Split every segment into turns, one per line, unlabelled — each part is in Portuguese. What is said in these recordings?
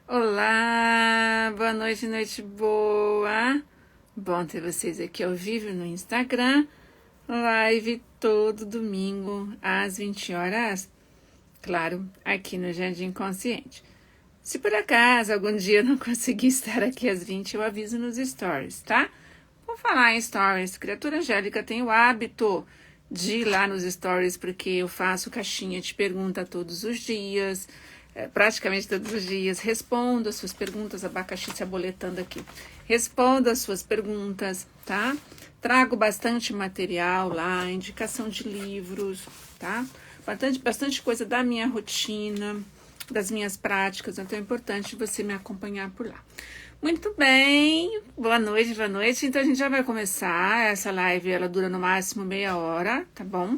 Olá, boa noite, noite boa. Bom ter vocês aqui ao vivo no Instagram. Live todo domingo às 20 horas. Claro, aqui no Jardim Consciente. Se por acaso algum dia eu não conseguir estar aqui às 20, eu aviso nos stories, tá? Vou falar em stories. Criatura Angélica tem o hábito de ir lá nos stories porque eu faço caixinha de pergunta todos os dias. Praticamente todos os dias, respondo as suas perguntas, abacaxi se aboletando aqui, respondo as suas perguntas, tá? Trago bastante material lá, indicação de livros, tá? Bastante coisa da minha rotina, das minhas práticas, então é importante você me acompanhar por lá. Muito bem, boa noite, boa noite. Então a gente já vai começar, essa live ela dura no máximo meia hora, tá bom?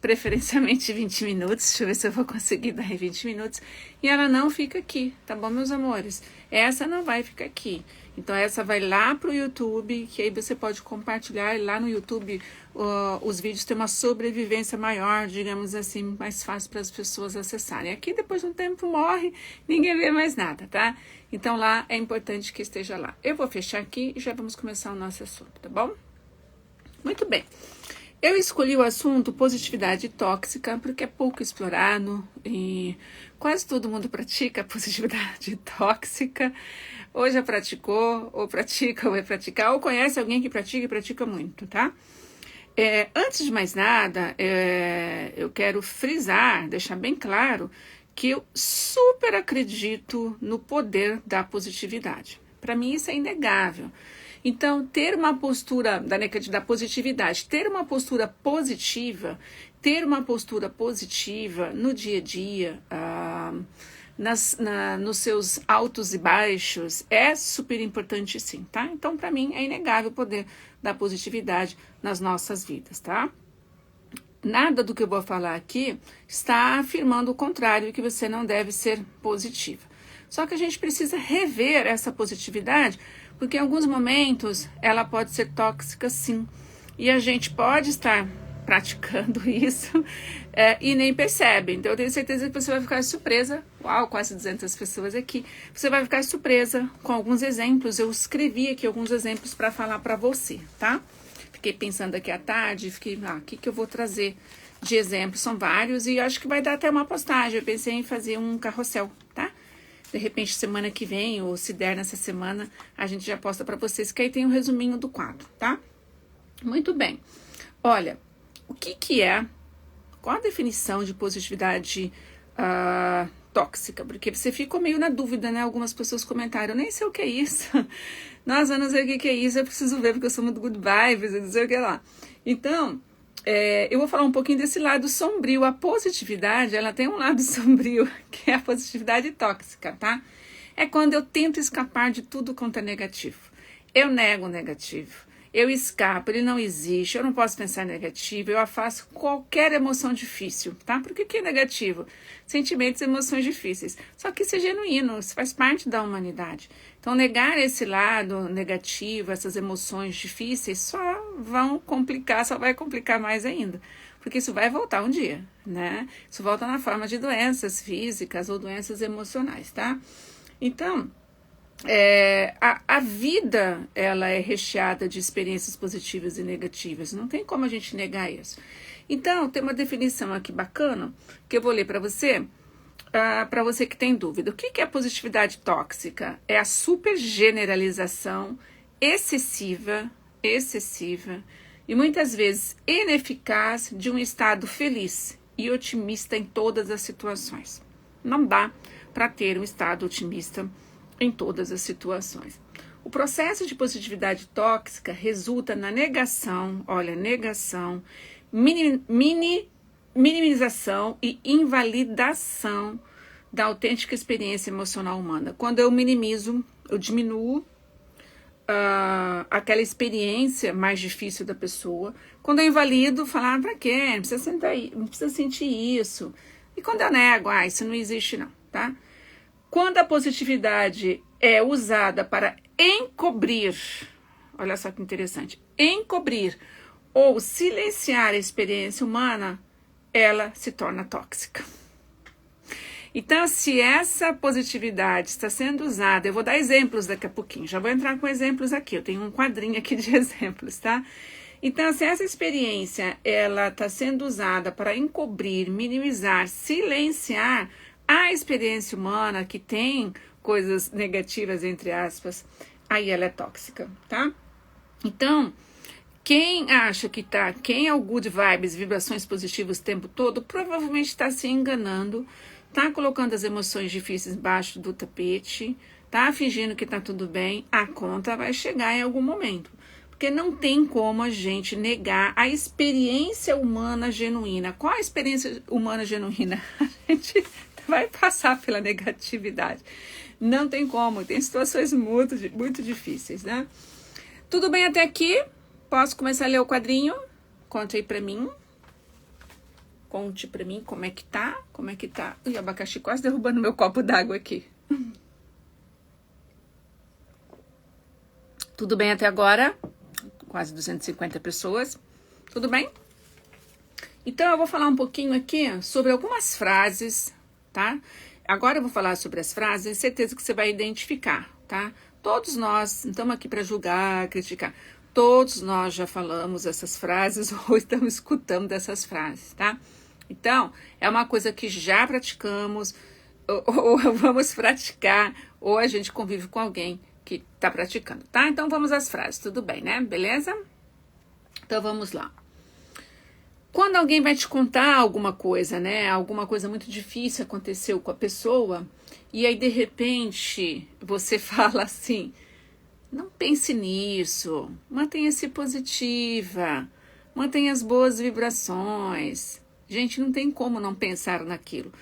Preferencialmente 20 minutos, deixa eu ver se eu vou conseguir dar 20 minutos, e ela não fica aqui, tá bom, meus amores? Essa não vai ficar aqui, então essa vai lá pro YouTube, que aí você pode compartilhar, e lá no YouTube os vídeos têm uma sobrevivência maior, digamos assim, mais fácil para as pessoas acessarem. Aqui depois de um tempo morre, ninguém vê mais nada, tá? Então lá é importante que esteja lá. Eu vou fechar aqui e já vamos começar o nosso assunto, tá bom? Muito bem. Eu escolhi o assunto positividade tóxica porque é pouco explorado e quase todo mundo pratica positividade tóxica, ou já praticou, ou pratica, ou vai praticar, ou conhece alguém que pratica e pratica muito, tá? Antes de mais nada, eu quero frisar, deixar bem claro que eu super acredito no poder da positividade. Para mim isso é inegável. Então, ter uma postura da positividade, ter uma postura positiva no dia a dia, nos seus altos e baixos, é super importante sim, tá? Então, para mim, é inegável o poder da positividade nas nossas vidas, tá? Nada do que eu vou falar aqui está afirmando o contrário, que você não deve ser positiva. Só que a gente precisa rever essa positividade, porque em alguns momentos ela pode ser tóxica sim, e a gente pode estar praticando isso e nem percebe. Então eu tenho certeza que você vai ficar surpresa. Uau, quase 200 pessoas aqui. Você vai ficar surpresa com alguns exemplos. Eu escrevi aqui alguns exemplos para falar para você, tá? Fiquei pensando aqui à tarde, o que eu vou trazer de exemplos? São vários e acho que vai dar até uma postagem. Eu pensei em fazer um carrossel, tá? De repente, semana que vem, ou se der nessa semana, a gente já posta para vocês, que aí tem um resuminho do quadro, tá? Muito bem. Olha, qual a definição de positividade tóxica? Porque você ficou meio na dúvida, né? Algumas pessoas comentaram, eu nem sei o que é isso. Nossa, eu não sei o que é isso, eu preciso ver, porque eu sou muito good vibes, eu não sei o que é lá. Então, eu vou falar um pouquinho desse lado sombrio. A positividade, ela tem um lado sombrio, que é a positividade tóxica, tá? É quando eu tento escapar de tudo quanto é negativo. Eu nego o negativo. Eu escapo, ele não existe, eu não posso pensar negativo, eu afasto qualquer emoção difícil, tá? Por que é negativo? Sentimentos e emoções difíceis. Só que isso é genuíno, isso faz parte da humanidade. Então, negar esse lado negativo, essas emoções difíceis, só vai complicar mais ainda. Porque isso vai voltar um dia, né? Isso volta na forma de doenças físicas ou doenças emocionais, tá? Então, a vida ela é recheada de experiências positivas e negativas, não tem como a gente negar isso. Então, tem uma definição aqui bacana que eu vou ler para você que tem dúvida. O que é positividade tóxica? É a supergeneralização excessiva e muitas vezes ineficaz de um estado feliz e otimista em todas as situações. Não dá para ter um estado otimista em todas as situações. O processo de positividade tóxica resulta na negação, minimização e invalidação da autêntica experiência emocional humana. Quando eu diminuo aquela experiência mais difícil da pessoa. Quando eu invalido, falar, pra quê? Não precisa sentir isso. E quando eu nego, isso não existe não, tá? Quando a positividade é usada para encobrir, olha só que interessante, encobrir ou silenciar a experiência humana, ela se torna tóxica. Então, se essa positividade está sendo usada, eu vou dar exemplos daqui a pouquinho, já vou entrar com exemplos aqui, eu tenho um quadrinho aqui de exemplos, tá? Então, se essa experiência, ela está sendo usada para encobrir, minimizar, silenciar a experiência humana que tem coisas negativas, entre aspas, aí ela é tóxica, tá? Então, quem acha que tá, quem é o good vibes, vibrações positivas o tempo todo, provavelmente está se enganando, tá colocando as emoções difíceis embaixo do tapete, tá fingindo que tá tudo bem, a conta vai chegar em algum momento. Porque não tem como a gente negar a experiência humana genuína. Qual a experiência humana genuína? A gente vai passar pela negatividade. Não tem como, tem situações muito difíceis, né? Tudo bem até aqui? Posso começar a ler o quadrinho? Conte aí pra mim. Conte pra mim como é que tá. Como é que tá? Ui, abacaxi quase derrubando meu copo d'água aqui. Tudo bem até agora? Quase 250 pessoas. Tudo bem? Então, eu vou falar um pouquinho aqui sobre algumas frases, tá? Agora eu vou falar sobre as frases, tenho certeza que você vai identificar, tá? Todos nós não estamos aqui para julgar, criticar. Todos nós já falamos essas frases ou estamos escutando essas frases, tá? Então, é uma coisa que já praticamos, ou vamos praticar, ou a gente convive com alguém que está praticando, tá? Então, vamos às frases, tudo bem, né? Beleza? Então, vamos lá. Quando alguém vai te contar alguma coisa, né? Alguma coisa muito difícil aconteceu com a pessoa, e aí, de repente, você fala assim, não pense nisso, mantenha-se positiva, mantenha as boas vibrações. Gente, não tem como não pensar naquilo.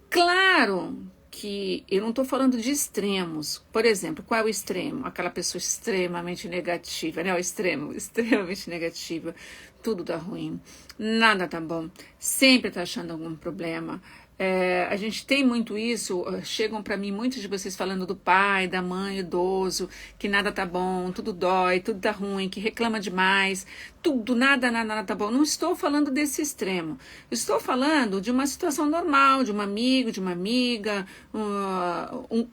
Claro que eu não estou falando de extremos. Por exemplo, qual é o extremo? Aquela pessoa extremamente negativa, né? O extremo, extremamente negativa. Tudo dá ruim, nada tá bom, sempre tá achando algum problema. A gente tem muito isso, chegam para mim muitos de vocês falando do pai, da mãe, idoso, que nada tá bom, tudo dói, tudo tá ruim, que reclama demais, tudo, nada tá bom. Não estou falando desse extremo, estou falando de uma situação normal, de um amigo, de uma amiga,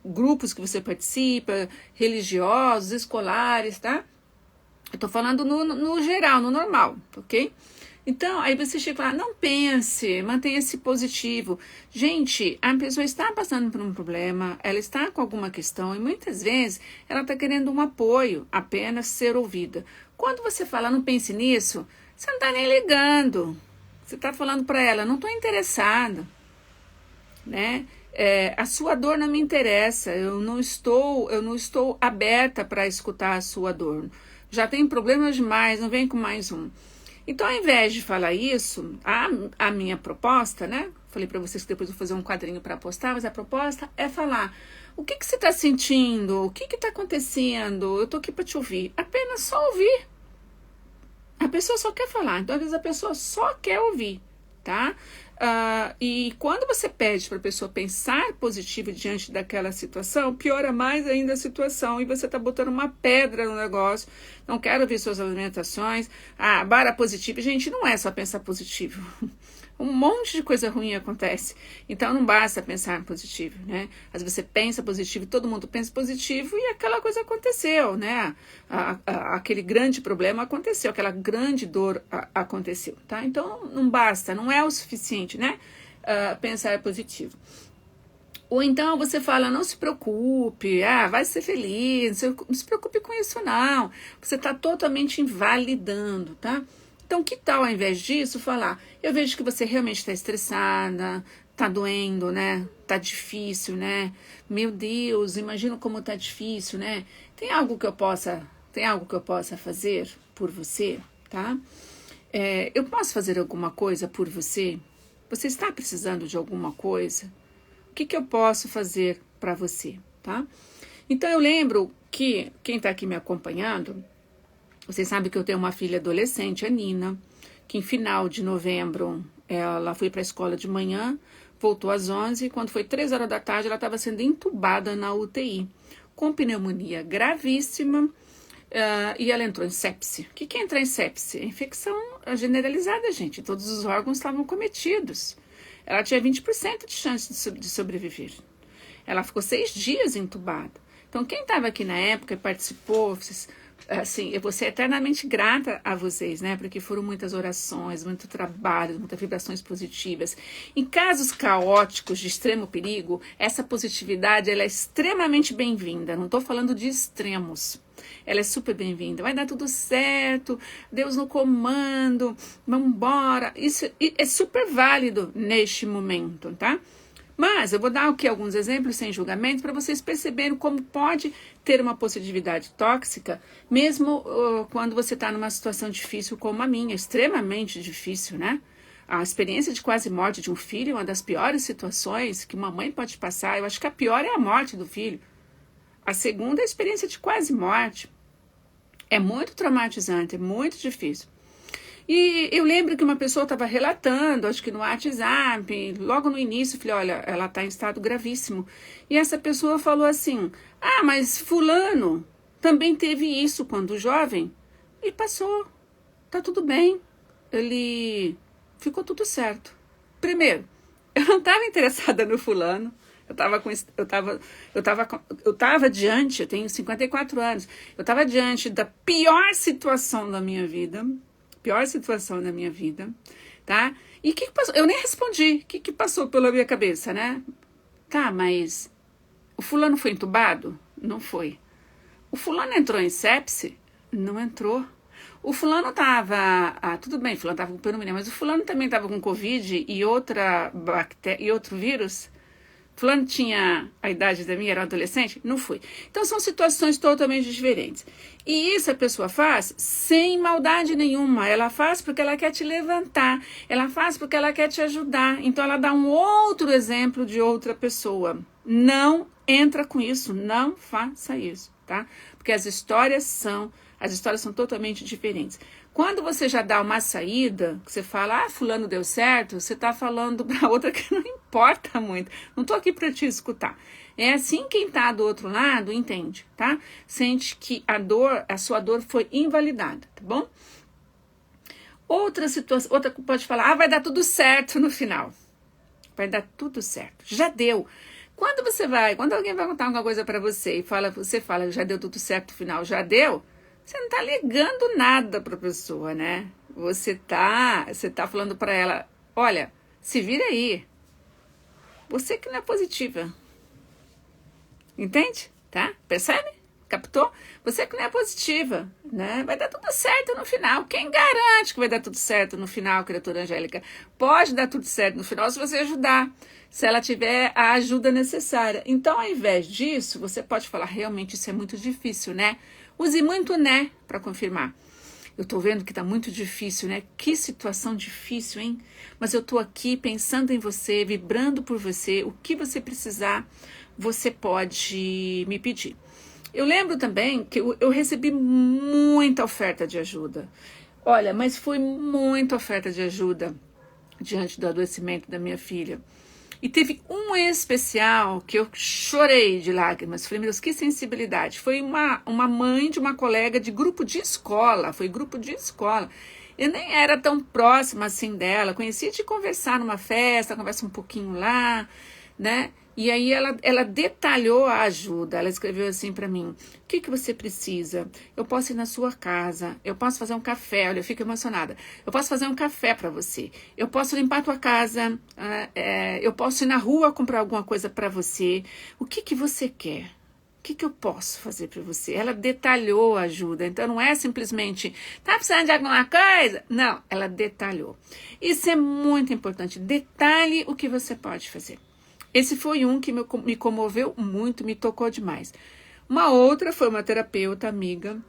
grupos que você participa, religiosos, escolares, tá? Eu tô falando no geral, no normal, ok? Então, aí você chega e fala, não pense, mantenha-se positivo. Gente, a pessoa está passando por um problema, ela está com alguma questão e muitas vezes ela está querendo um apoio, apenas ser ouvida. Quando você fala, não pense nisso, você não está nem ligando. Você está falando para ela, não estou interessado, né? A sua dor não me interessa, eu não estou aberta para escutar a sua dor. Já tem problemas demais, não vem com mais um. Então, ao invés de falar isso, a minha proposta, né? Falei para vocês que depois eu vou fazer um quadrinho para postar, mas a proposta é falar o que você está sentindo, o que está acontecendo, eu tô aqui para te ouvir. Apenas só ouvir. A pessoa só quer falar, então às vezes a pessoa só quer ouvir, tá? E quando você pede para a pessoa pensar positivo diante daquela situação, piora mais ainda a situação e você está botando uma pedra no negócio. Não quero ouvir suas alimentações. Bara positivo. Gente, não é só pensar positivo. Um monte de coisa ruim acontece. Então não basta pensar positivo, né? Às vezes você pensa positivo, todo mundo pensa positivo e aquela coisa aconteceu, né? Aquele grande problema aconteceu, aquela grande dor aconteceu, tá? Então não basta, não é o suficiente, né? Pensar positivo. Ou então você fala, não se preocupe, vai ser feliz, não se preocupe com isso não. Você está totalmente invalidando, tá? Então, que tal, ao invés disso, falar, eu vejo que você realmente está estressada, tá doendo, né? Tá difícil, né? Meu Deus, imagina como tá difícil, né? Tem algo que eu possa fazer por você, tá? Eu posso fazer alguma coisa por você? Você está precisando de alguma coisa? O que eu posso fazer para você, tá? Então, eu lembro que quem está aqui me acompanhando, vocês sabem que eu tenho uma filha adolescente, a Nina, que em final de novembro ela foi para a escola de manhã, voltou às 11, e quando foi 3 horas da tarde ela estava sendo entubada na UTI, com pneumonia gravíssima, e ela entrou em sepse. O que é entrar em sepse? É infecção generalizada, gente, todos os órgãos estavam cometidos. ela tinha 20% de chance de sobreviver. Ela ficou 6 dias entubada. Então, quem estava aqui na época e participou, assim, eu vou ser eternamente grata a vocês, né? Porque foram muitas orações, muito trabalho, muitas vibrações positivas. Em casos caóticos de extremo perigo, essa positividade ela é extremamente bem-vinda. Não estou falando de extremos. Ela é super bem-vinda. Vai dar tudo certo, Deus no comando, vamos embora. Isso é super válido neste momento, tá? Mas eu vou dar aqui alguns exemplos sem julgamento para vocês perceberem como pode ter uma positividade tóxica, mesmo quando você está numa situação difícil como a minha, extremamente difícil, né? A experiência de quase morte de um filho é uma das piores situações que uma mãe pode passar. Eu acho que a pior é a morte do filho. A segunda é a experiência de quase morte. É muito traumatizante, é muito difícil. E eu lembro que uma pessoa estava relatando, acho que no WhatsApp, logo no início, falei, olha, ela está em estado gravíssimo. E essa pessoa falou assim, mas fulano também teve isso quando jovem e passou, tá tudo bem, ele ficou tudo certo. Primeiro, eu não estava interessada no fulano, eu estava diante, eu tenho 54 anos, eu estava diante da pior situação da minha vida, tá? E o que passou? Eu nem respondi. O que passou pela minha cabeça, né? Tá, mas o fulano foi entubado? Não foi. O fulano entrou em sepse? Não entrou. O fulano tava... tudo bem, o fulano tava com pneumonia, mas o fulano também tava com Covid e outra bactéria e outro vírus? Fulano tinha a idade da minha, era um adolescente? Não fui. Então são situações totalmente diferentes. E isso a pessoa faz sem maldade nenhuma. Ela faz porque ela quer te levantar. Ela faz porque ela quer te ajudar. Então ela dá um outro exemplo de outra pessoa. Não entra com isso. Não faça isso, tá? Porque as histórias são totalmente diferentes. Quando você já dá uma saída, você fala, fulano deu certo, você está falando para outra que não importa muito. Não estou aqui para te escutar. É assim quem está do outro lado entende, tá? Sente que a sua dor foi invalidada, tá bom? Outra situação, outra pode falar, vai dar tudo certo no final. Vai dar tudo certo. Já deu. Quando alguém vai contar alguma coisa para você e você fala, já deu tudo certo no final, já deu? Você não está ligando nada para a pessoa, né? Você tá falando para ela, olha, se vira aí. Você que não é positiva. Entende? Tá? Percebe? Captou? Você que não é positiva, né? Vai dar tudo certo no final. Quem garante que vai dar tudo certo no final, criatura angélica? Pode dar tudo certo no final se você ajudar, se ela tiver a ajuda necessária. Então, ao invés disso, você pode falar, realmente isso é muito difícil, né? Use muito né para confirmar. Eu tô vendo que tá muito difícil, né? Que situação difícil, hein? Mas eu tô aqui pensando em você, vibrando por você. O que você precisar, você pode me pedir. Eu lembro também que eu recebi muita oferta de ajuda. Olha, mas foi muita oferta de ajuda diante do adoecimento da minha filha. E teve um especial que eu chorei de lágrimas. Falei, meu Deus, que sensibilidade. Foi uma mãe de uma colega de grupo de escola. Foi grupo de escola. Eu nem era tão próxima assim dela. Conhecia de conversar numa festa, conversa um pouquinho lá, né? E aí ela detalhou a ajuda. Ela escreveu assim para mim, o que você precisa? Eu posso ir na sua casa, eu posso fazer um café, olha, eu fico emocionada. Eu posso fazer um café para você, eu posso limpar a tua casa, eu posso ir na rua comprar alguma coisa para você. O que você quer? O que eu posso fazer para você? Ela detalhou a ajuda, então não é simplesmente, tá precisando de alguma coisa? Não, ela detalhou. Isso é muito importante, detalhe o que você pode fazer. Esse foi um que me comoveu muito, me tocou demais. Uma outra foi uma terapeuta amiga,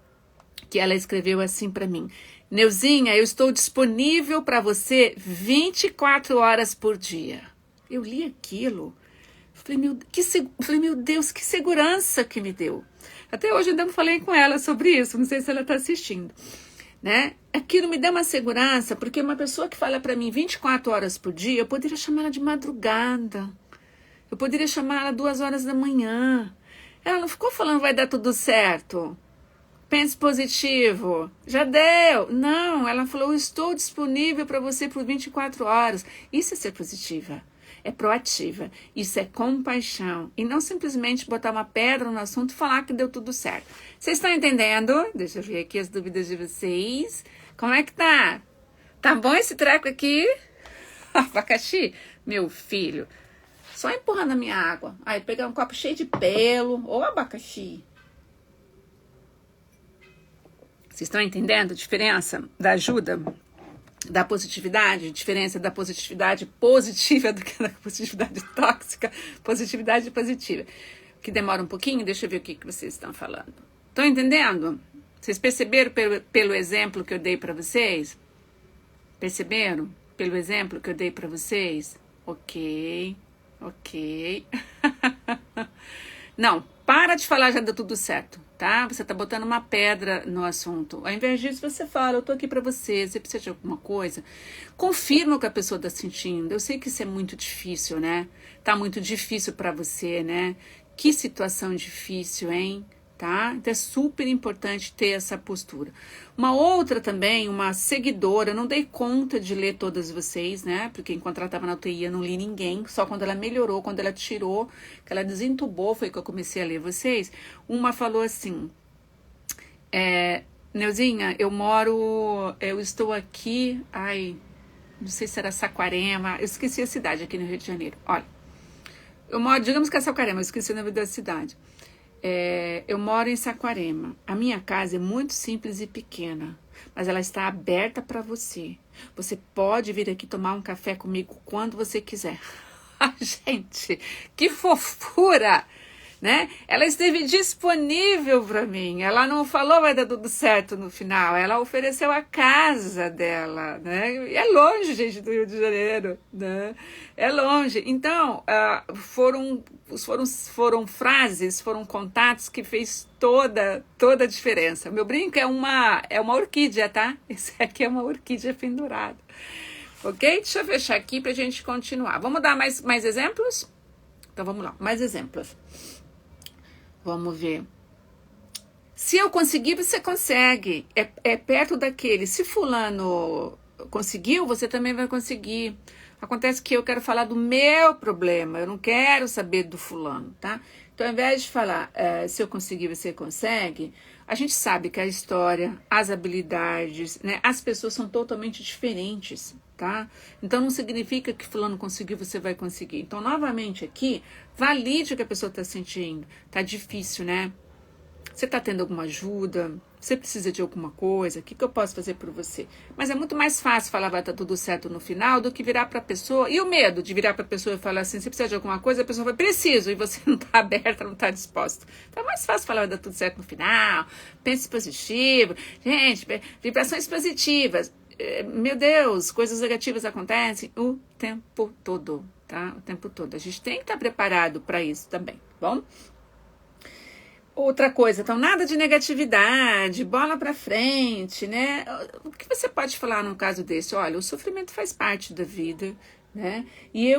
que ela escreveu assim para mim, Neuzinha, eu estou disponível para você 24 horas por dia. Eu li aquilo, falei, meu Deus, que segurança que me deu. Até hoje ainda não falei com ela sobre isso, não sei se ela está assistindo. Né? Aquilo me dá uma segurança, porque uma pessoa que fala para mim 24 horas por dia, eu poderia chamar ela de madrugada. Eu poderia chamar ela 2 horas da manhã. Ela não ficou falando vai dar tudo certo. Pense positivo. Já deu. Não, ela falou, estou disponível para você por 24 horas. Isso é ser positiva. É proativa. Isso é compaixão. E não simplesmente botar uma pedra no assunto e falar que deu tudo certo. Vocês estão entendendo? Deixa eu ver aqui as dúvidas de vocês. Como é que tá? Tá bom esse treco aqui? Abacaxi? Meu filho. Só empurrando a minha água. Aí pegar um copo cheio de pelo. Ou abacaxi. Vocês estão entendendo a diferença da ajuda, da positividade, a diferença da positividade positiva do que da positividade tóxica, positividade positiva. Que demora um pouquinho, deixa eu ver o que vocês estão falando. Estão entendendo? Vocês perceberam pelo exemplo que eu dei para vocês? Perceberam? Pelo exemplo que eu dei para vocês? Ok. Não, para de falar já deu tudo certo, tá? Você tá botando uma pedra no assunto. Ao invés disso, você fala, eu tô aqui pra você precisa de alguma coisa? Confirma o que a pessoa tá sentindo. Eu sei que isso é muito difícil, né? Tá muito difícil pra você, né? Que situação difícil, hein? Tá? Então é super importante ter essa postura. Uma outra também, uma seguidora, não dei conta de ler todas vocês, né? Porque enquanto ela estava na UTI eu não li ninguém, só quando ela melhorou, quando ela tirou, que ela desentubou, foi que eu comecei a ler vocês. Uma falou assim, Neuzinha, eu estou aqui, não sei se era Saquarema, eu esqueci a cidade aqui no Rio de Janeiro. Olha, eu moro, digamos que é Saquarema, eu esqueci o nome da cidade. Eu moro em Saquarema. A minha casa é muito simples e pequena, mas ela está aberta para você. Você pode vir aqui tomar um café comigo quando você quiser. Gente, que fofura! Né? Ela esteve disponível para mim. Ela não falou vai dar tudo certo no final. Ela ofereceu a casa dela, né? E é longe, gente, do Rio de Janeiro, né? É longe. Então, foram frases, foram contatos que fez toda a diferença. Meu brinco é uma orquídea, tá? Esse aqui é uma orquídea pendurada. Ok? Deixa eu fechar aqui para a gente continuar. Vamos dar mais exemplos? Então, vamos lá. Mais exemplos. Vamos ver. Se eu conseguir, você consegue. É perto daquele. Se fulano conseguiu, você também vai conseguir. Acontece que eu quero falar do meu problema. Eu não quero saber do fulano, tá? Então, ao invés de falar se eu conseguir, você consegue, a gente sabe que a história, as habilidades, né, as pessoas são totalmente diferentes, tá? Então, não significa que fulano conseguiu, você vai conseguir. Então, novamente aqui, valide o que a pessoa está sentindo. Tá difícil, né? Você está tendo alguma ajuda? Você precisa de alguma coisa? O que eu posso fazer por você? Mas é muito mais fácil falar vai estar tudo certo no final do que virar para a pessoa. E o medo de virar para a pessoa e falar assim, você precisa de alguma coisa? A pessoa vai, preciso, e você não está aberta, não está disposta. Então é mais fácil falar vai dar tudo certo no final. Pense positivo. Gente, vibrações positivas. Meu Deus, coisas negativas acontecem o tempo todo, tá? O tempo todo. A gente tem que estar preparado para isso também, bom? Outra coisa, então nada de negatividade, bola pra frente, né? O que você pode falar num caso desse? Olha, o sofrimento faz parte da vida, né? E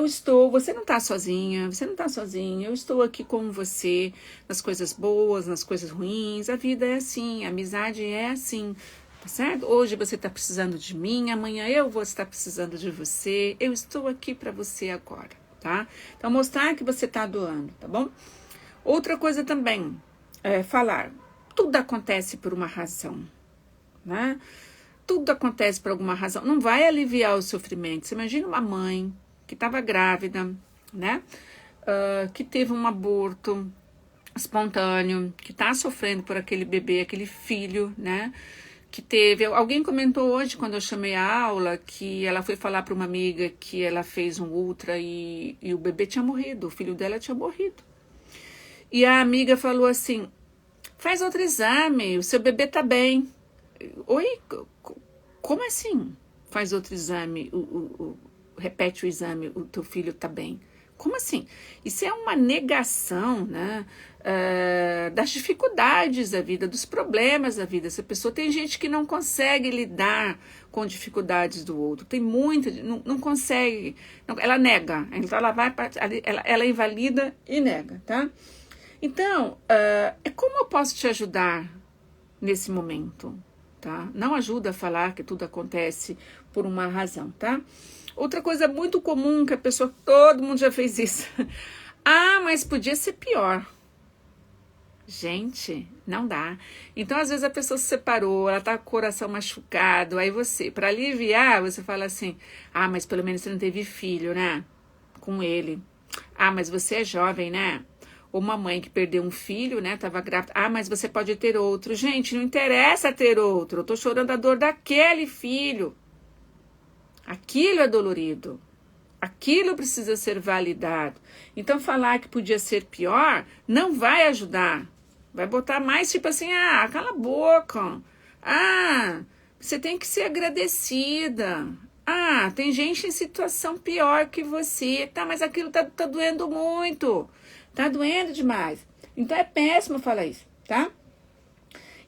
você não tá sozinha, você não tá sozinha, eu estou aqui com você, nas coisas boas, nas coisas ruins, a vida é assim, a amizade é assim, tá certo? Hoje você tá precisando de mim, amanhã eu vou estar precisando de você, eu estou aqui pra você agora, tá? Então mostrar que você tá doando, tá bom? Outra coisa também, falar, tudo acontece por uma razão, né? Tudo acontece por alguma razão, não vai aliviar o sofrimento. Você imagina uma mãe que estava grávida, né? Que teve um aborto espontâneo, que está sofrendo por aquele bebê, aquele filho, né? Que teve, alguém comentou hoje quando eu chamei a aula que ela foi falar para uma amiga que ela fez um ultra e o bebê tinha morrido, o filho dela tinha morrido. E a amiga falou assim, faz outro exame, o seu bebê tá bem. Oi? Como assim? Faz outro exame, repete o exame, o teu filho tá bem. Como assim? Isso é uma negação, né? Das dificuldades da vida, dos problemas da vida. Essa pessoa, tem gente que não consegue lidar com dificuldades do outro, tem muita, não consegue, ela nega, então ela invalida e nega, tá? Então, como eu posso te ajudar? nesse momento, tá? Não ajuda a falar que tudo acontece por uma razão, tá? Outra coisa muito comum que a pessoa, todo mundo já fez isso. Ah, mas podia ser pior. Gente, não dá. Então, às vezes a pessoa se separou, ela tá com o coração machucado, aí você, para aliviar, você fala assim: ah, mas pelo menos você não teve filho, né? Com ele. Ah, mas você é jovem, né? Ou uma mãe que perdeu um filho, né? Tava grávida. Ah, mas você pode ter outro. Gente, não interessa ter outro. Eu tô chorando a dor daquele filho. Aquilo é dolorido. Aquilo precisa ser validado. Então, falar que podia ser pior não vai ajudar. Vai botar mais tipo assim: ah, cala a boca. Ah, você tem que ser agradecida. Ah, tem gente em situação pior que você. Tá, mas aquilo tá doendo muito. Tá doendo demais. Então, é péssimo falar isso, tá?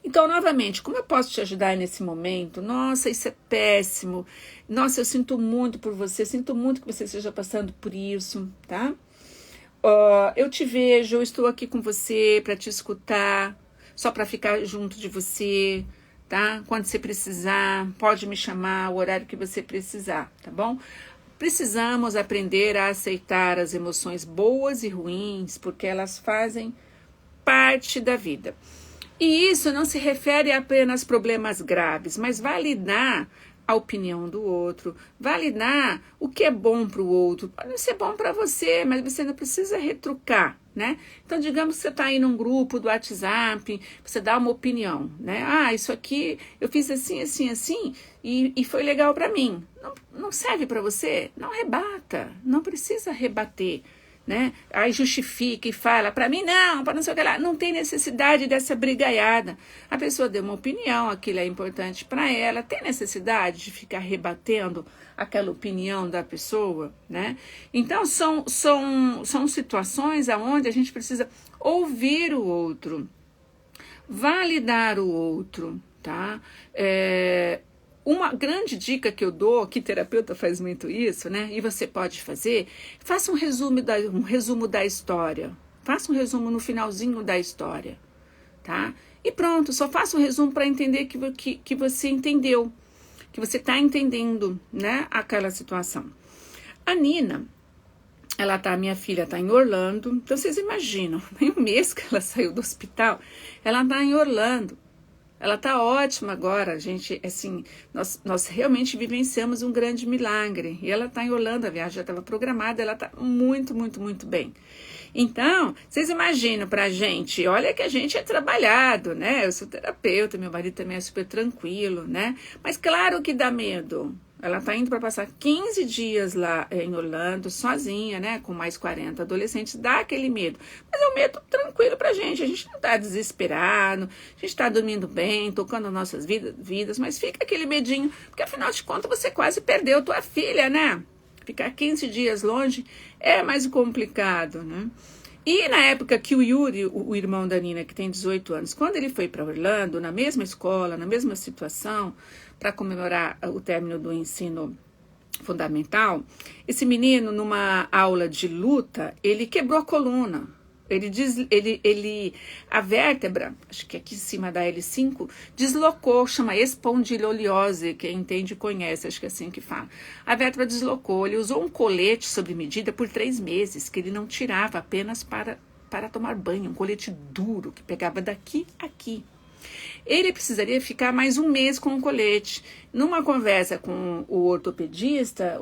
Então, novamente, como eu posso te ajudar nesse momento? Nossa, isso é péssimo. Nossa, eu sinto muito por você. Sinto muito que você esteja passando por isso, tá? Eu te vejo, eu estou aqui com você para te escutar, só para ficar junto de você, tá? Quando você precisar, pode me chamar o horário que você precisar, tá bom? Precisamos aprender a aceitar as emoções boas e ruins, porque elas fazem parte da vida. E isso não se refere a apenas problemas graves, mas validar a opinião do outro, validar o que é bom para o outro. Pode ser bom para você, mas você não precisa retrucar, né? Então, digamos que você está aí num grupo do WhatsApp, você dá uma opinião, né? Ah, isso aqui eu fiz assim, assim, assim, e foi legal para mim. Não serve para você? Não rebata, não precisa rebater. Né? Aí justifica e fala, para mim não, para não sei o que lá. Não tem necessidade dessa brigaiada. A pessoa deu uma opinião, aquilo é importante para ela. Tem necessidade de ficar rebatendo aquela opinião da pessoa, né? Então, são situações onde a gente precisa ouvir o outro, validar o outro, tá? Uma grande dica que eu dou, que terapeuta faz muito isso, né? E você pode fazer, faça um resumo da história. Faça um resumo no finalzinho da história, tá? E pronto, só faça um resumo para entender que você entendeu, que você está entendendo, né? Aquela situação. A Nina, minha filha está em Orlando, então vocês imaginam, tem um mês que ela saiu do hospital, ela está em Orlando. Ela está ótima agora, gente, assim, nós realmente vivenciamos um grande milagre. E ela está em Orlando, a viagem já estava programada, ela está muito, muito, muito bem. Então, vocês imaginam pra gente, olha que a gente é trabalhado, né? Eu sou terapeuta, meu marido também é super tranquilo, né? Mas claro que dá medo. Ela está indo para passar 15 dias lá em Orlando, sozinha, né? Com mais 40 adolescentes, dá aquele medo. Mas é um medo tranquilo pra gente. A gente não está desesperado, a gente está dormindo bem, tocando nossas vidas, mas fica aquele medinho, porque afinal de contas você quase perdeu tua filha, né? Ficar 15 dias longe é mais complicado, né? E na época que o Yuri, o irmão da Nina, que tem 18 anos, quando ele foi para Orlando, na mesma escola, na mesma situação, para comemorar o término do ensino fundamental, esse menino, numa aula de luta, ele quebrou a coluna. A vértebra, acho que aqui em cima da L5, deslocou, chama espondiloliose, quem entende conhece, acho que é assim que fala. A vértebra deslocou, ele usou um colete sob medida por 3 meses, que ele não tirava apenas para tomar banho, um colete duro, que pegava daqui a aqui. Ele precisaria ficar mais um mês com o colete. Numa conversa com o ortopedista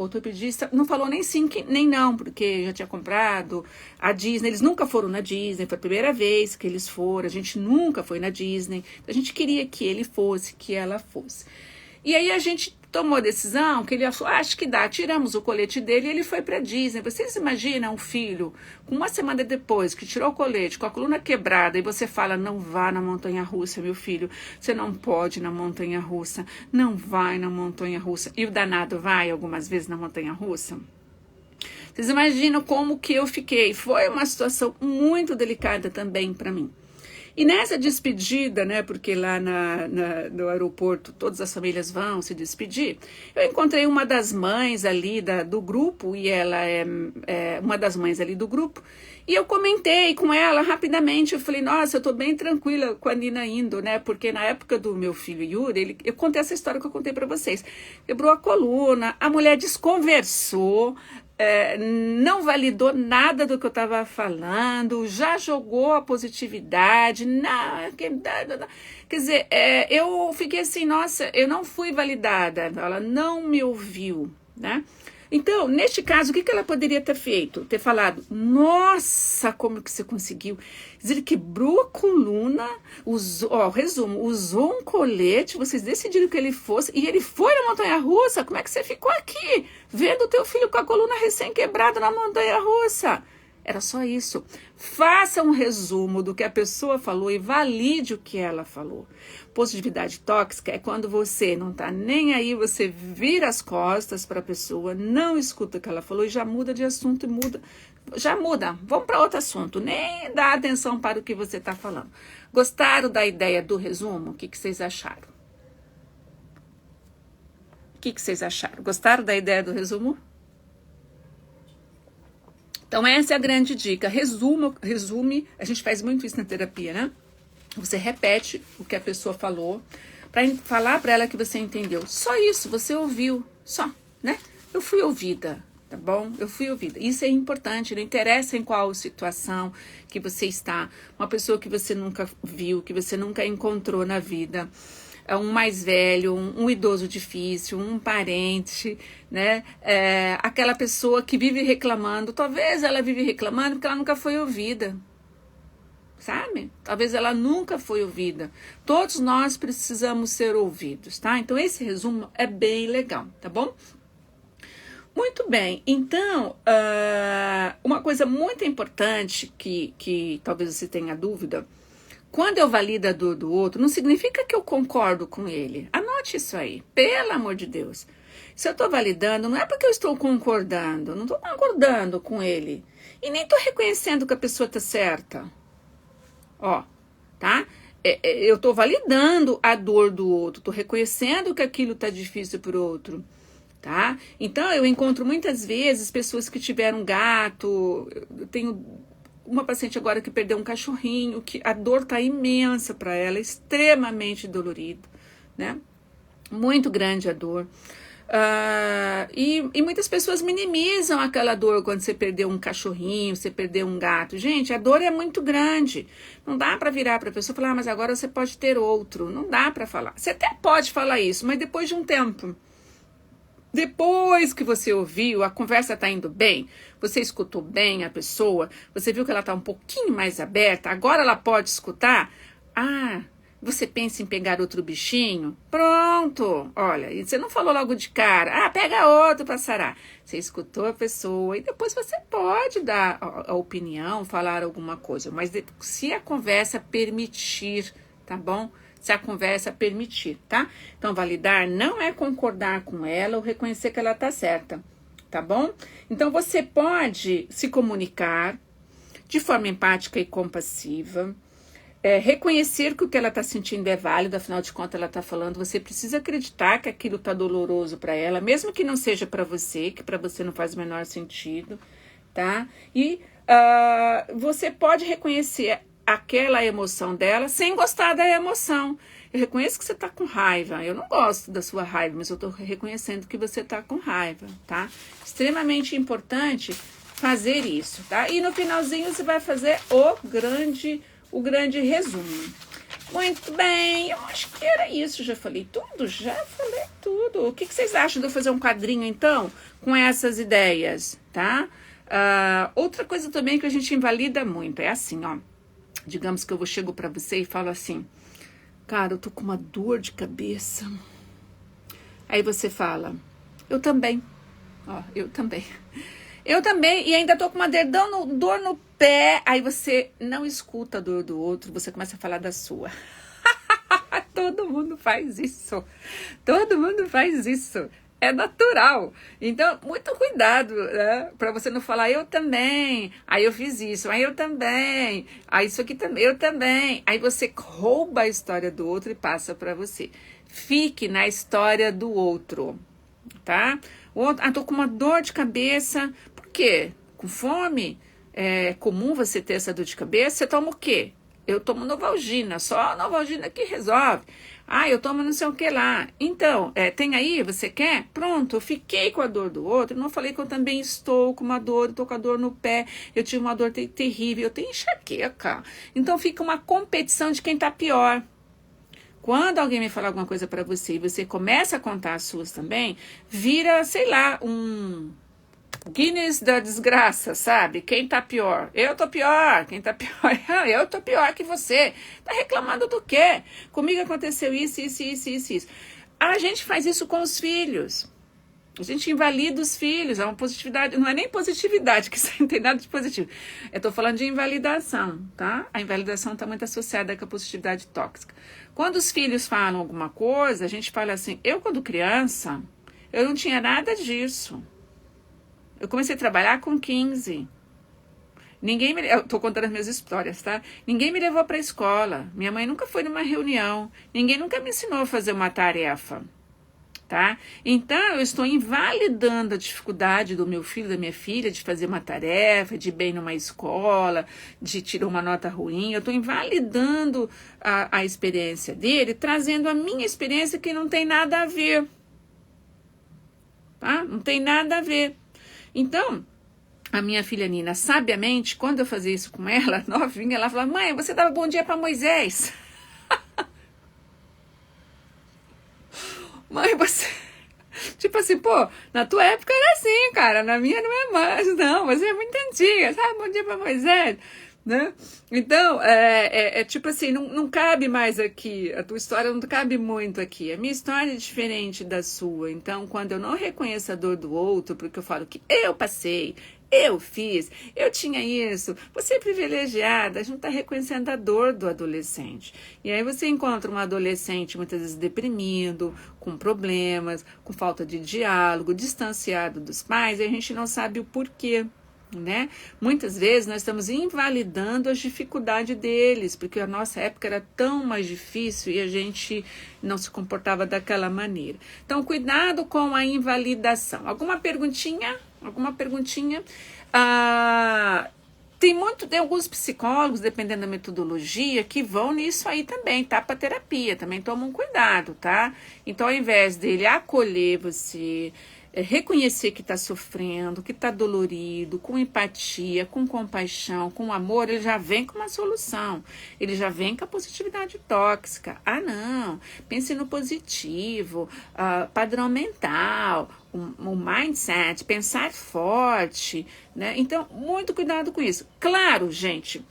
não falou nem sim nem não, porque já tinha comprado a Disney. Eles nunca foram na Disney, foi a primeira vez que eles foram. A gente nunca foi na Disney. A gente queria que ele fosse, que ela fosse. E aí a gente tomou a decisão que ele achou, acho que dá, tiramos o colete dele e ele foi para Disney. Vocês imaginam um filho, com uma semana depois, que tirou o colete, com a coluna quebrada, e você fala, não vá na montanha-russa, meu filho, você não pode ir na montanha-russa, não vai na montanha-russa. E o danado vai algumas vezes na montanha-russa? Vocês imaginam como que eu fiquei? Foi uma situação muito delicada também para mim. E nessa despedida, né, porque lá no aeroporto todas as famílias vão se despedir, eu encontrei uma das mães ali do grupo, e ela é uma das mães ali do grupo, e eu comentei com ela rapidamente, eu falei, nossa, eu tô bem tranquila com a Nina indo, né, porque na época do meu filho Yuri, eu contei essa história que eu contei para vocês, quebrou a coluna, a mulher desconversou, não validou nada do que eu estava falando, já jogou a positividade, quer dizer, eu fiquei assim, nossa, eu não fui validada, ela não me ouviu, né? Então, neste caso, o que ela poderia ter feito? Ter falado, nossa, como que você conseguiu? Ele quebrou a coluna, resumo, usou um colete, vocês decidiram que ele fosse, e ele foi na montanha-russa, como é que você ficou aqui, vendo o teu filho com a coluna recém-quebrada na montanha-russa? Era só isso. Faça um resumo do que a pessoa falou e valide o que ela falou. Positividade tóxica é quando você não está nem aí, você vira as costas para a pessoa, não escuta o que ela falou e já muda de assunto e muda. Já muda. Vamos para outro assunto. Nem dá atenção para o que você está falando. Gostaram da ideia do resumo? O que vocês acharam? O que vocês acharam? Gostaram da ideia do resumo? Então, essa é a grande dica. Resume, a gente faz muito isso na terapia, né? Você repete o que a pessoa falou, para falar para ela que você entendeu. Só isso, você ouviu, só, né? Eu fui ouvida, tá bom? Eu fui ouvida. Isso é importante, não interessa em qual situação que você está. Uma pessoa que você nunca viu, que você nunca encontrou na vida. Um mais velho, um idoso difícil, um parente, né? Aquela pessoa que vive reclamando, talvez ela vive reclamando porque ela nunca foi ouvida, sabe? Talvez ela nunca foi ouvida. Todos nós precisamos ser ouvidos, tá? Então esse resumo é bem legal, tá bom? Muito bem, então, uma coisa muito importante que talvez você tenha dúvida, quando eu valido a dor do outro, não significa que eu concordo com ele. Anote isso aí, pelo amor de Deus. Se eu estou validando, não é porque eu estou concordando, não estou concordando com ele. E nem estou reconhecendo que a pessoa está certa. Ó, tá? Eu estou validando a dor do outro, estou reconhecendo que aquilo está difícil para o outro. Tá? Então, eu encontro muitas vezes pessoas que tiveram gato, eu tenho uma paciente agora que perdeu um cachorrinho, que a dor tá imensa para ela, extremamente dolorido, né? Muito grande a dor. E muitas pessoas minimizam aquela dor quando você perdeu um cachorrinho, você perdeu um gato. Gente, a dor é muito grande. Não dá para virar para a pessoa e falar, mas agora você pode ter outro. Não dá para falar. Você até pode falar isso, mas depois de um tempo. Depois que você ouviu, a conversa está indo bem, você escutou bem a pessoa, você viu que ela está um pouquinho mais aberta, agora ela pode escutar. Você pensa em pegar outro bichinho? Pronto, olha, e você não falou logo de cara, pega outro para sarar. Você escutou a pessoa e depois você pode dar a opinião, falar alguma coisa, mas se a conversa permitir, tá bom? Se a conversa permitir, tá? Então, validar não é concordar com ela ou reconhecer que ela tá certa, tá bom? Então, você pode se comunicar de forma empática e compassiva, reconhecer que o que ela tá sentindo é válido, afinal de contas ela tá falando, você precisa acreditar que aquilo tá doloroso para ela, mesmo que não seja para você, que para você não faz o menor sentido, tá? E você pode reconhecer aquela emoção dela sem gostar da emoção. Eu reconheço que você tá com raiva. Eu não gosto da sua raiva, mas eu tô reconhecendo que você tá com raiva, tá? Extremamente importante fazer isso, tá? E no finalzinho você vai fazer o grande resumo. Muito bem, eu acho que era isso. Já falei tudo? Já falei tudo. O que vocês acham de eu fazer um quadrinho, então, com essas ideias, tá? Outra coisa também que a gente invalida muito é assim, ó. Digamos que eu chego para você e falo assim, cara, eu tô com uma dor de cabeça. Aí você fala, eu também. Eu também. Eu também, e ainda tô com uma dor no pé. Aí você não escuta a dor do outro, você começa a falar da sua. Todo mundo faz isso. Todo mundo faz isso. É natural. Então, muito cuidado, né? Para você não falar, eu também. Aí eu fiz isso, aí eu também. Aí isso aqui também, eu também. Aí você rouba a história do outro e passa para você. Fique na história do outro, tá? O outro, tô com uma dor de cabeça. Por quê? Com fome? É comum você ter essa dor de cabeça? Você toma o quê? Eu tomo Novalgina, só a Novalgina que resolve. Ah, eu tomo não sei o que lá. Então, tem aí, você quer? Pronto, eu fiquei com a dor do outro. Não falei que eu também estou com uma dor, estou com a dor no pé, eu tive uma dor terrível, eu tenho enxaqueca. Então fica uma competição de quem está pior. Quando alguém me falar alguma coisa para você e você começa a contar as suas também, vira, sei lá, um Guinness da desgraça, sabe? Quem tá pior? Eu tô pior. Quem tá pior? Eu tô pior que você. Tá reclamando do quê? Comigo aconteceu isso, isso, isso, isso, isso. A gente faz isso com os filhos. A gente invalida os filhos. É uma positividade. Não é nem positividade, que isso não tem nada de positivo. Eu tô falando de invalidação, tá? A invalidação tá muito associada com a positividade tóxica. Quando os filhos falam alguma coisa, a gente fala assim, eu quando criança, eu não tinha nada disso. Eu comecei a trabalhar com 15. Eu tô contando as minhas histórias, tá? Ninguém me levou para a escola. Minha mãe nunca foi numa reunião. Ninguém nunca me ensinou a fazer uma tarefa, tá? Então, eu estou invalidando a dificuldade do meu filho, da minha filha, de fazer uma tarefa, de ir bem numa escola, de tirar uma nota ruim. Eu estou invalidando a experiência dele, trazendo a minha experiência que não tem nada a ver, tá? Não tem nada a ver. Então, a minha filha Nina, sabiamente, quando eu fazia isso com ela, novinha, ela falava, mãe, você dava bom dia para Moisés. Mãe, você... Tipo assim, pô, na tua época era assim, cara, na minha não é mais, não, você é muito antiga, sabe, bom dia para Moisés, né? Então, tipo assim, não cabe mais aqui, a tua história não cabe muito aqui, a minha história é diferente da sua, então quando eu não reconheço a dor do outro, porque eu falo que eu passei, eu fiz, eu tinha isso, você é privilegiada, a gente está reconhecendo a dor do adolescente. E aí você encontra um adolescente muitas vezes deprimido, com problemas, com falta de diálogo, distanciado dos pais, e a gente não sabe o porquê. Né? Muitas vezes nós estamos invalidando as dificuldades deles, porque a nossa época era tão mais difícil e a gente não se comportava daquela maneira. Então, cuidado com a invalidação. Alguma perguntinha? Alguma perguntinha? Tem alguns psicólogos, dependendo da metodologia, que vão nisso aí também, tá? Para terapia, também tomam cuidado, tá? Então, ao invés dele acolher você, reconhecer que está sofrendo, que está dolorido, com empatia, com compaixão, com amor, ele já vem com uma solução. Ele já vem com a positividade tóxica. Ah, não, pense no positivo, padrão mental, o mindset, pensar forte, né? Então, muito cuidado com isso. Claro, gente,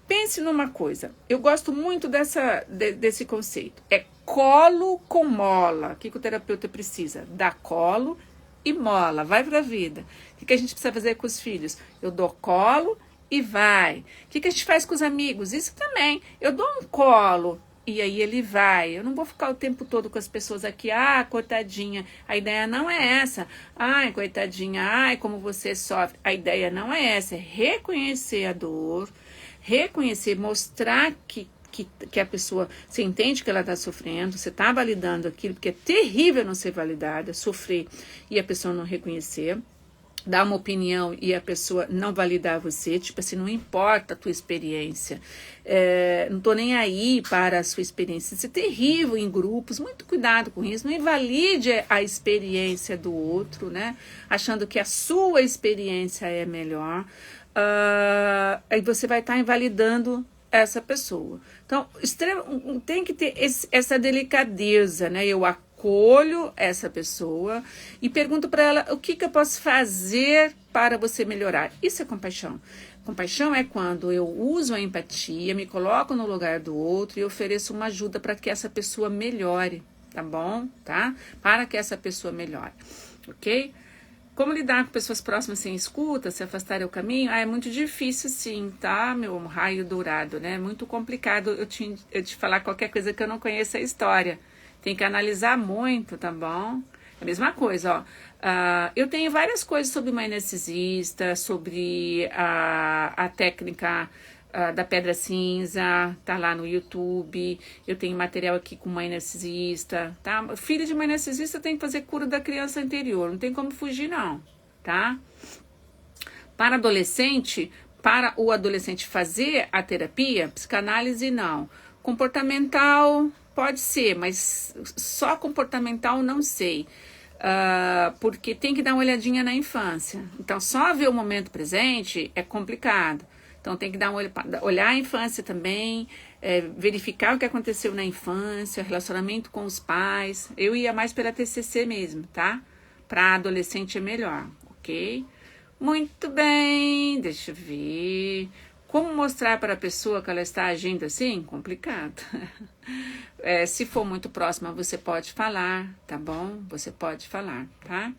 pense numa coisa. Eu gosto muito desse conceito. É colo com mola. O que o terapeuta precisa? Dar colo e mola, vai pra vida. O que a gente precisa fazer com os filhos? Eu dou colo e vai. O que a gente faz com os amigos? Isso também. Eu dou um colo e aí ele vai. Eu não vou ficar o tempo todo com as pessoas aqui, coitadinha. A ideia não é essa. Ai, coitadinha, ai, como você sofre. A ideia não é essa, é reconhecer a dor, reconhecer, mostrar que a pessoa, você entende que ela está sofrendo, você está validando aquilo, porque é terrível não ser validada, sofrer e a pessoa não reconhecer, dar uma opinião e a pessoa não validar você, tipo assim, não importa a tua experiência, não tô nem aí para a sua experiência, isso é terrível em grupos, muito cuidado com isso, não invalide a experiência do outro, né, achando que a sua experiência é melhor, aí você vai estar invalidando essa pessoa. Então, tem que ter essa delicadeza, né? Eu acolho essa pessoa e pergunto para ela o que eu posso fazer para você melhorar. Isso é compaixão. Compaixão é quando eu uso a empatia, me coloco no lugar do outro e ofereço uma ajuda para que essa pessoa melhore, tá bom? Tá? Para que essa pessoa melhore, ok? Como lidar com pessoas próximas sem escuta, se afastar do caminho? É muito difícil sim, tá, meu raio dourado, né? Muito complicado eu te falar qualquer coisa que eu não conheça a história. Tem que analisar muito, tá bom? A mesma coisa, ó. Eu tenho várias coisas sobre uma anestesista, sobre a técnica da pedra cinza, tá lá no YouTube. Eu tenho material aqui com uma anestesista, tá? Filho de uma anestesista tem que fazer cura da criança anterior, não tem como fugir não, tá? Para adolescente, para o adolescente fazer a terapia, psicanálise não. Comportamental pode ser, mas só comportamental não sei. Porque tem que dar uma olhadinha na infância. Então, só ver o momento presente é complicado. Então, tem que dar olhar a infância também, verificar o que aconteceu na infância, relacionamento com os pais. Eu ia mais pela TCC mesmo, tá? Para adolescente é melhor, ok? Muito bem, deixa eu ver. Como mostrar para a pessoa que ela está agindo assim? Complicado. Se for muito próxima, você pode falar, tá bom? Você pode falar, tá?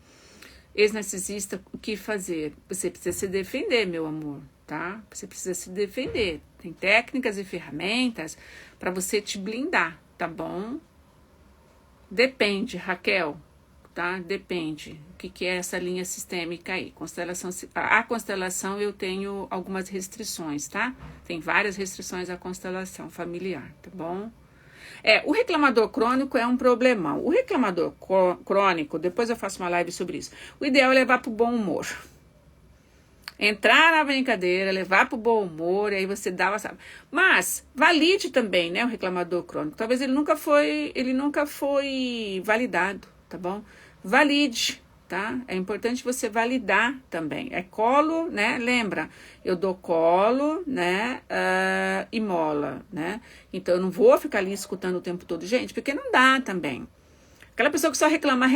Ex-narcisista, o que fazer? Você precisa se defender, meu amor, tá? Você precisa se defender. Tem técnicas e ferramentas para você te blindar, tá bom? Depende, Raquel. Tá? Depende. O que é essa linha sistêmica aí? A constelação eu tenho algumas restrições, tá? Tem várias restrições à constelação familiar, tá bom? O reclamador crônico é um problemão. O reclamador crônico, depois eu faço uma live sobre isso. O ideal é levar pro bom humor. Entrar na brincadeira, levar pro bom humor, aí você dá uma... Mas valide também, né, o reclamador crônico. Talvez ele nunca foi validado, tá bom? Valide, tá? É importante você validar também. É colo, né? Lembra, eu dou colo, né? E mola, né? Então, eu não vou ficar ali escutando o tempo todo, gente, porque não dá também. Aquela pessoa que só reclama,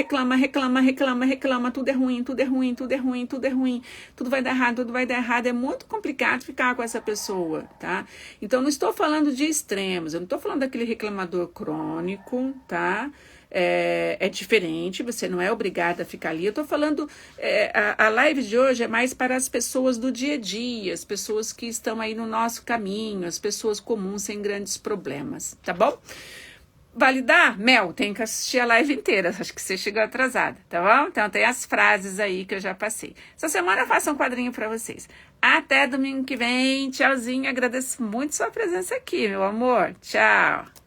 tudo é ruim, tudo é ruim, tudo é ruim, tudo é ruim, tudo vai dar errado, tudo vai dar errado. É muito complicado ficar com essa pessoa, tá? Então, não estou falando de extremos, eu não estou falando daquele reclamador crônico, tá? É diferente, você não é obrigada a ficar ali. Eu estou falando, a live de hoje é mais para as pessoas do dia a dia, as pessoas que estão aí no nosso caminho, as pessoas comuns sem grandes problemas, tá bom? Validar? Mel, tem que assistir a live inteira, acho que você chegou atrasada, tá bom? Então tem as frases aí que eu já passei. Essa semana eu faço um quadrinho para vocês. Até domingo que vem, tchauzinho, agradeço muito sua presença aqui, meu amor, tchau!